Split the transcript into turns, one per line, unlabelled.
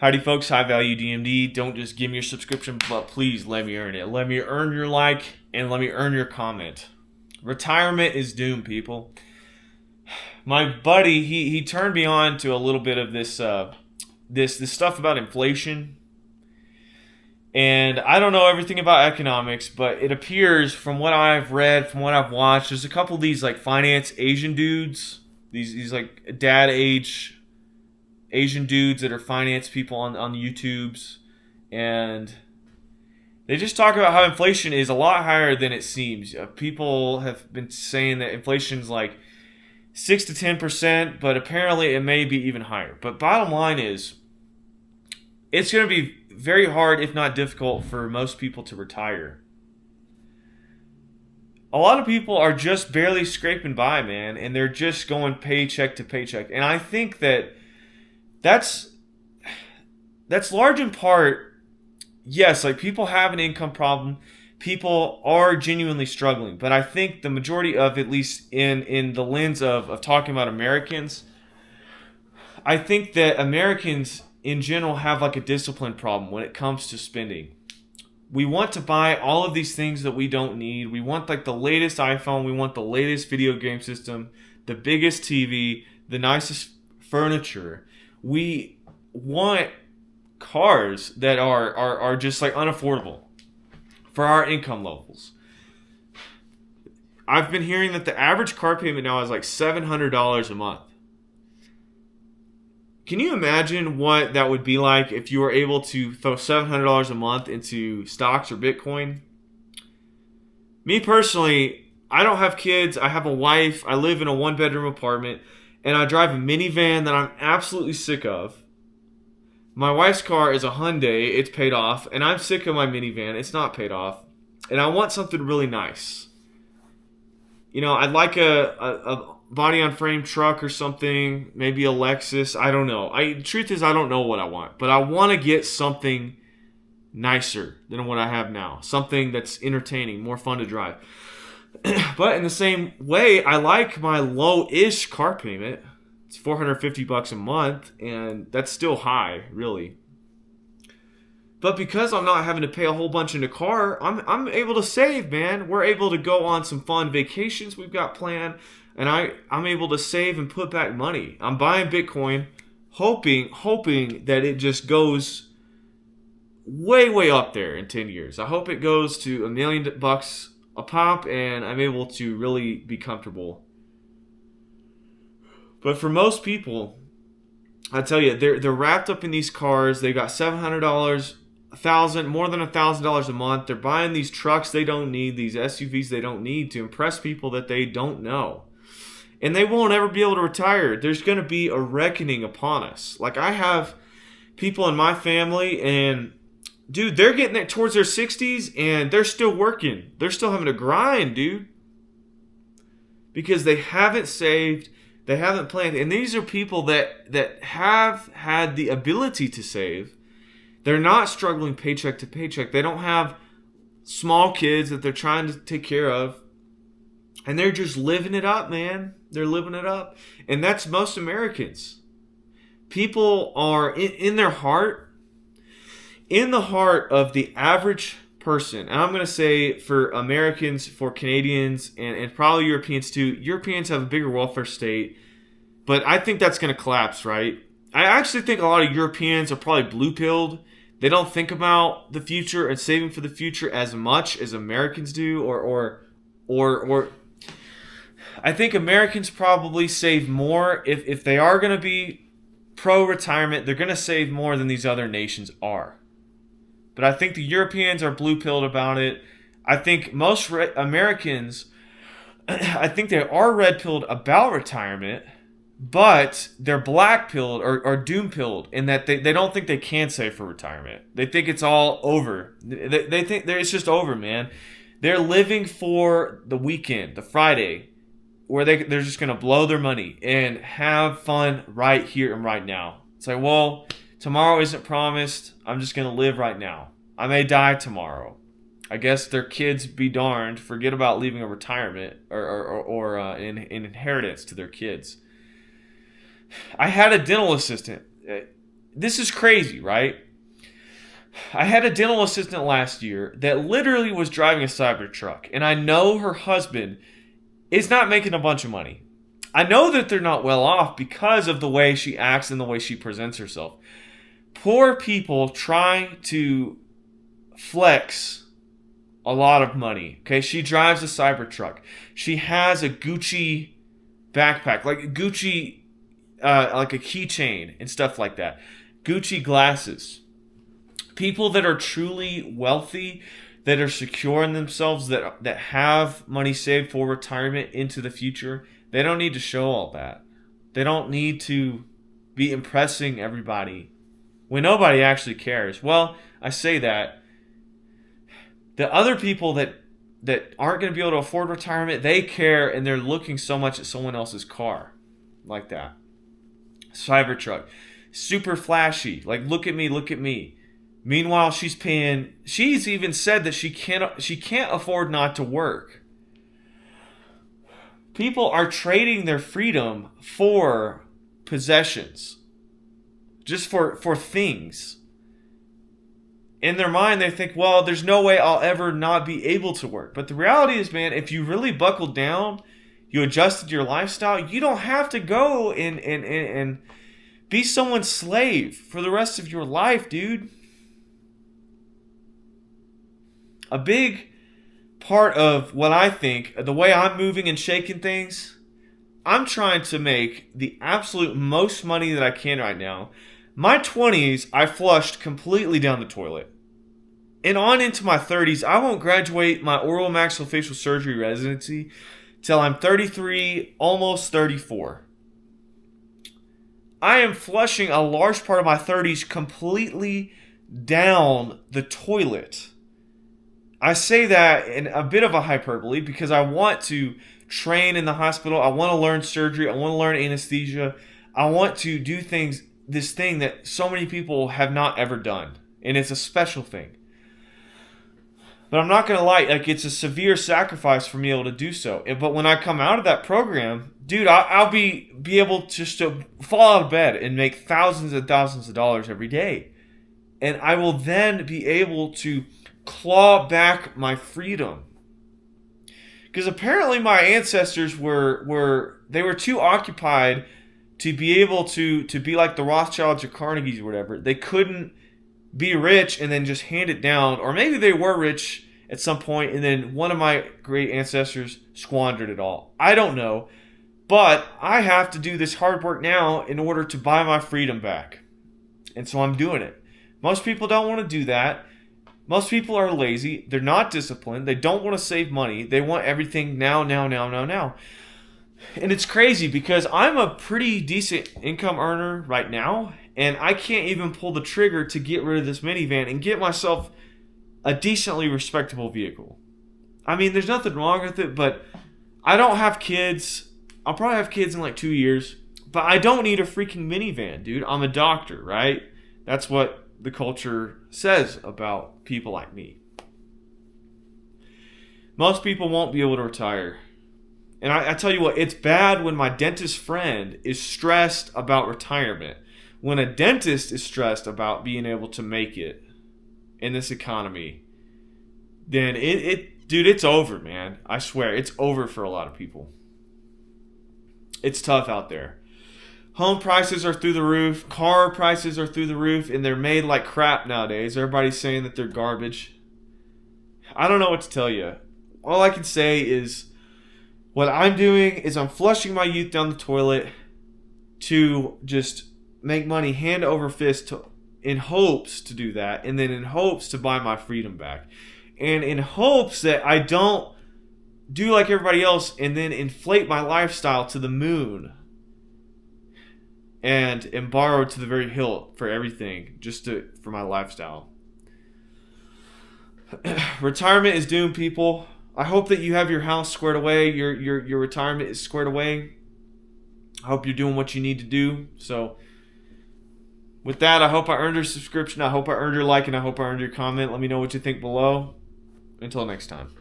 Howdy, folks. High Value DMD. Don't just give me your subscription, but please let me earn it. Let me earn your like and let me earn your comment. Retirement is doomed, people. My buddy, he turned me on to a little bit of this stuff about inflation. And I don't know everything about economics, but it appears from what I've read, from what I've watched, there's a couple of these like finance Asian dudes, these like dad age Asian dudes that are finance people on YouTubes, and they just talk about how inflation is a lot higher than it seems. People have been saying that inflation's like 6 to 10%, but apparently it may be even higher. But bottom line is, it's going to be very hard, if not difficult, for most people to retire. A lot of people are just barely scraping by, man, and they're just going paycheck to paycheck. And I think that's large in part, yes, like people have an income problem. People are genuinely struggling. But I think the majority of, at least in the lens of talking about Americans, I think that Americans in general have like a discipline problem when it comes to spending. We want to buy all of these things that we don't need. We want like the latest iPhone. We want the latest video game system, the biggest TV, the nicest furniture. We want cars that are just like unaffordable for our income levels. I've been hearing that the average car payment now is like $700 a month. Can you imagine what that would be like if you were able to throw $700 a month into stocks or Bitcoin? Me personally, I don't have kids. I have a wife. I live in a one-bedroom apartment. And I drive a minivan that I'm absolutely sick of. My wife's car is a Hyundai. It's paid off. And I'm sick of my minivan. It's not paid off. And I want something really nice. You know, I'd like a body-on-frame truck or something. Maybe a Lexus. I don't know. The truth is, I don't know what I want. But I want to get something nicer than what I have now. Something that's entertaining, more fun to drive. But in the same way, I like my low-ish car payment. It's $450 a month, and that's still high, really. But because I'm not having to pay a whole bunch in a car, I'm able to save, man. We're able to go on some fun vacations we've got planned, and I'm able to save and put back money. I'm buying Bitcoin, hoping that it just goes way up there in 10 years. I hope it goes to $1 million a pop, and I'm able to really be comfortable. But for most people, I tell you, they're wrapped up in these cars. They got $700, $1,000, more than $1,000 a month. They're buying these trucks they don't need, these SUVs they don't need to impress people that they don't know. And they won't ever be able to retire. There's going to be a reckoning upon us. Like, I have people in my family, and dude, they're getting it towards their 60s, and they're still working. They're still having to grind, dude. Because they haven't saved, they haven't planned. And these are people that have had the ability to save. They're not struggling paycheck to paycheck. They don't have small kids that they're trying to take care of. And they're just living it up, man. They're living it up. And that's most Americans. People are in their heart, in the heart of the average person, and I'm going to say for Americans, for Canadians, and probably Europeans too. Europeans have a bigger welfare state, but I think that's going to collapse, right? I actually think a lot of Europeans are probably blue-pilled. They don't think about the future and saving for the future as much as Americans do, or I think Americans probably save more. If they are going to be pro-retirement, they're going to save more than these other nations are. But I think the Europeans are blue-pilled about it. I think most Americans, I think they are red-pilled about retirement, but they're black-pilled or doom-pilled in that they don't think they can save for retirement. They think it's all over. They think it's just over, man. They're living for the weekend, the Friday, where they're just going to blow their money and have fun right here and right now. It's like, well, tomorrow isn't promised. I'm just going to live right now. I may die tomorrow. I guess their kids be darned. Forget about leaving a retirement or an inheritance to their kids. I had a dental assistant. this is crazy, right? I had a dental assistant last year that literally was driving a Cybertruck, and I know her husband is not making a bunch of money. I know that they're not well off because of the way she acts and the way she presents herself. Poor people trying to flex a lot of money. Okay, she drives a Cybertruck. She has a Gucci backpack, like Gucci, like a keychain and stuff like that. Gucci glasses. People that are truly wealthy, that are secure in themselves, that have money saved for retirement into the future, they don't need to show all that. They don't need to be impressing everybody when nobody actually cares. Well, I say that. The other people that aren't going to be able to afford retirement, they care, and they're looking so much at someone else's car like that. Cybertruck. Super flashy. Like, look at me, look at me. Meanwhile, she's even said that she can't afford not to work. People are trading their freedom for possessions. Just for things. In their mind, they think, well, there's no way I'll ever not be able to work. But the reality is, man, if you really buckled down, you adjusted your lifestyle, you don't have to go and be someone's slave for the rest of your life, dude. A big part of what I think, the way I'm moving and shaking things, I'm trying to make the absolute most money that I can right now. My 20s, I flushed completely down the toilet. And on into my 30s, I won't graduate my oral maxillofacial surgery residency till I'm 33, almost 34. I am flushing a large part of my 30s completely down the toilet. I say that in a bit of a hyperbole because I want to train in the hospital. I want to learn surgery. I want to learn anesthesia. I want to do this thing that so many people have not ever done. And it's a special thing. But I'm not going to lie, like, it's a severe sacrifice for me able to do so. But when I come out of that program, dude, I'll be able just to fall out of bed and make thousands and thousands of dollars every day. And I will then be able to claw back my freedom. Because apparently my ancestors were too occupied to be able to be like the Rothschilds or Carnegies or whatever. They couldn't be rich and then just hand it down. Or maybe they were rich at some point and then one of my great ancestors squandered it all. I don't know. But I have to do this hard work now in order to buy my freedom back. And so I'm doing it. Most people don't want to do that. Most people are lazy. They're not disciplined. They don't want to save money. They want everything now. And it's crazy because I'm a pretty decent income earner right now, and I can't even pull the trigger to get rid of this minivan and get myself a decently respectable vehicle. I mean, there's nothing wrong with it, but I don't have kids. I'll probably have kids in like 2 years, but I don't need a freaking minivan, dude. I'm a doctor, right? That's what the culture says about people like me. Most people won't be able to retire. And I tell you what, it's bad when my dentist friend is stressed about retirement. When a dentist is stressed about being able to make it in this economy, then dude, it's over, man. I swear, it's over for a lot of people. It's tough out there. Home prices are through the roof. Car prices are through the roof. And they're made like crap nowadays. Everybody's saying that they're garbage. I don't know what to tell you. All I can say is what I'm doing is I'm flushing my youth down the toilet to just make money hand over fist in hopes to do that. And then in hopes to buy my freedom back. And in hopes that I don't do like everybody else and then inflate my lifestyle to the moon. And borrowed to the very hilt for everything, for my lifestyle. Retirement is doomed, people. I hope that you have your house squared away, your retirement is squared away. I hope you're doing what you need to do. So, with that, I hope I earned your subscription. I hope I earned your like, and I hope I earned your comment. Let me know what you think below. Until next time.